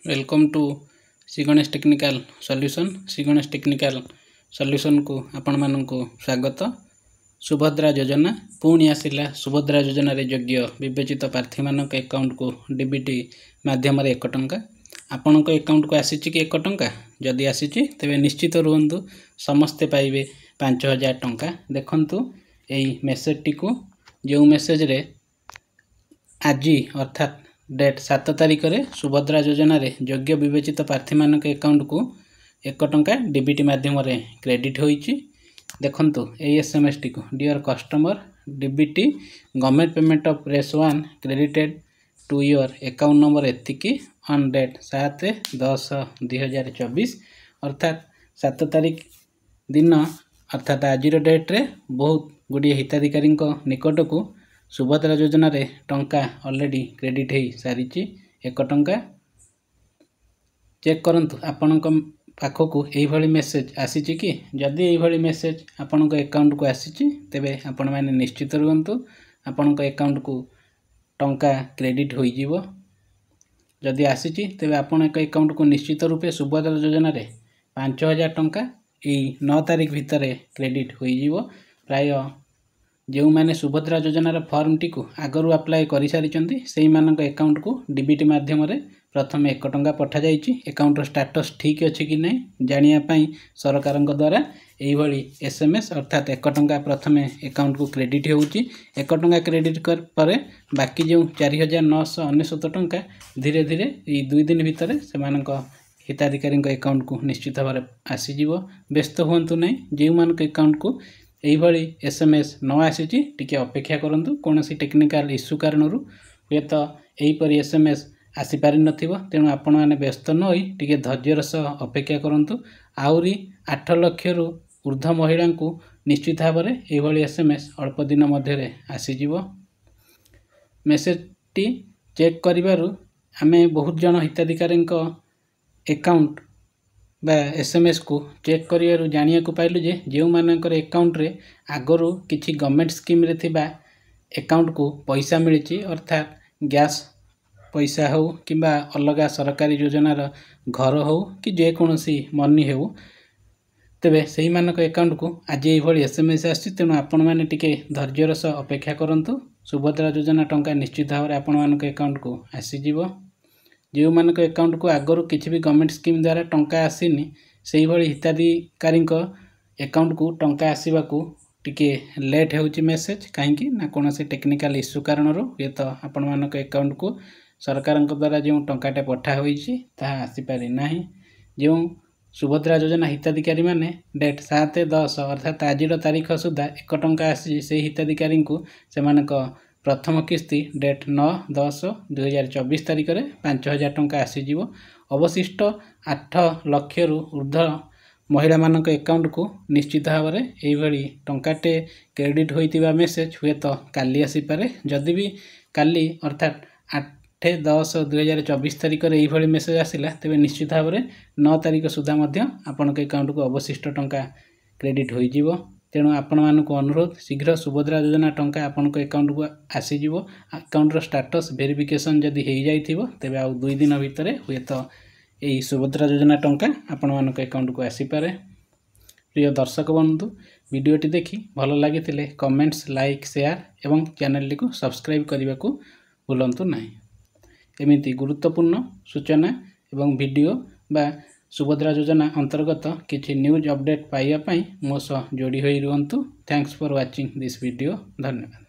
Welcome to Shri Ganesh technical solution. Shri Ganesh technical solution को आपण मानकु स्वागत। सुभद्रा योजना पुणी आसिला। सुभद्रा योजना रे योग्य विवेचित प्रार्थी मानक अकाउंट को डीबीटी माध्यम 1 टंका आपण अकाउंट को आसी कि 1 टंका जदि आसी तेरे निश्चित रुहतु समस्ते पाइबे 5000 टंका। देखंतु एई मेसेज टी को जो मेसेज रे आज अर्थात डेट 7 तारिख रे सुभद्रा योजना रे योग्य विवेचित प्रार्थी मानक अकाउंट को 1 टंका डीबीटी माध्यम रे क्रेडिट होईची। देखंतु ए एसएमएस टी को dear customer DBT government payment of रेस 1 credited to your account number एतिकी ऑन डेट 7/10/2024 अर्थात 7 तारिख दिन अर्थात आज डेट रे बहुत गुड़िए हिताधिकारी निकट को सुभद्रा योजना रे टंका ऑलरेडी क्रेडिट हो सारी 1 टंका। चेक करंतु आपण पाखक यही मेसेज आसी कि जदि यही मेसेज आपण अकाउंट को आसी तेबे आपण माने निश्चित रुहतु आपण अकाउंट को टंका क्रेडिट हो जीवो। जदि आसी तेबे आपण अकाउंट को निश्चित रूपे सुभद्रा योजना रे 5000 टंका 9 तारिख भितर क्रेडिट हो जीवो। प्राय जो मैंने सुभद्रा योजनार फॉर्म टी को आगरू अप्लाई कर सारी से अकाउंट को डीबीटी माध्यम रे प्रथम 1 टंका पठा जाइए। अकाउंट स्टेटस ठीक अच्छे कि नहीं जानियापाई सरकार द्वारा यही एसएमएस अर्थात 1 टंका प्रथम अकाउंट को क्रेडिट होउची। 1 टंका क्रेडिट कर परे बाकी जो 4999 टंका धीरे धीरे ये 2 दिन भितर से हिताधिकारी अकाउंट को निश्चित भाव आसीज। व्यस्त हूँ नहीं जो मान अकाउंट को यही एसएमएस न आसी टिके अपेक्षा करंतु कौन सी टेक्निकल इश्यू कारण हे तो यहीपरि एसएमएस आसीपारि नथिबो। तेणु आपण मैंने व्यस्त न होई टिके धैर्यर सह अपेक्षा करंतु। आउरी 8 लाख रु ऊर्ध्व महिला को निश्चित भाव में यही एसएमएस अल्प दिन मध्य आसीज। मेसेज टी चेक करिबारु आमे बहुत जन हिताधिकारी अकाउंट बा एसएमएस को चेक करियारु जानिया को पाइलु जे जो मानकर अकाउंट रे आगरू किछि गवर्नमेंट स्कीम रे थिबा अकाउंट को पैसा मिली अर्थात गैस पैसा हो किंबा अलगा सरकारी योजनार घर हो कि जेकोसी मनी हो तेबे सही मानक अकाउंट को आज यही एसएमएस आसी। तेणु आपण मैंने टिके धैर्यर सह अपेक्षा करंतु। सुभद्रा योजना टंका निश्चित भाव में आपण मानक अकाउंट को आसीजिवो। जो मानक अकाउंट को आगरू किसी भी गवर्नमेंट स्कीम द्वारा टंका आसीनी से हिताधिकारी अकाउंट को टंका आसवा को टिके लेट होउची मेसेज कहीं ना कौन से टेक्निकल इश्यू कारण ये तो आपण मानक अकाउंट को सरकार द्वारा जो टंकाटे पठा होईची ताहा आसीपारि नाही। जो सुभद्रा योजना हिताधिकारी माने डेट 7/10 अर्थात आज तारीख सुधा 1 टंका आसी से हिताधिकारी को सेमानक प्रथम किस्ती डेट 9/10/2024 तारिख में 5000 टंका आसीज। अवशिष्ट 8 लाख रु ऊर्ध्व महिला मानक अकाउंट को निश्चित भाव में यही टंकाटे क्रेडिट होइतिबा मेसेज हुए तो काली आसीपारे। जदि भी काली अर्थात 8/10/2024 तारिख में यही मेसेज आसिला तेबे निश्चित भाव में 9 तारिख सुधा आपण अकाउंट को अवशिष्ट टंका क्रेडिट हो जीवो। तेणु आपण मानक अनुरोध शीघ्र सुभद्रा योजना टंका आपण अकाउंट को आसीज। अकाउंटर स्टेटस वेरिफिकेशन जदि हो जाइथिबो तेबे आ 2 दिन भितर हुए तो यही सुभद्रा योजना टंका आपण मानक अकाउंट को आसीपारे। प्रिय दर्शक बंधु वीडियोटी देखि भल लगी कमेंट्स लाइक शेयर एवं चैनल को सब्सक्राइब करने को भूलंतु नहीं। एमिति गुरुत्वपूर्ण सूचना एवं वीडियो बा सुभद्रा योजना अंतर्गत किछि न्यूज अपडेट पाइबा पई मो सह जोड़ी होई रुहंतु। Thanks for watching this video. धन्यवाद।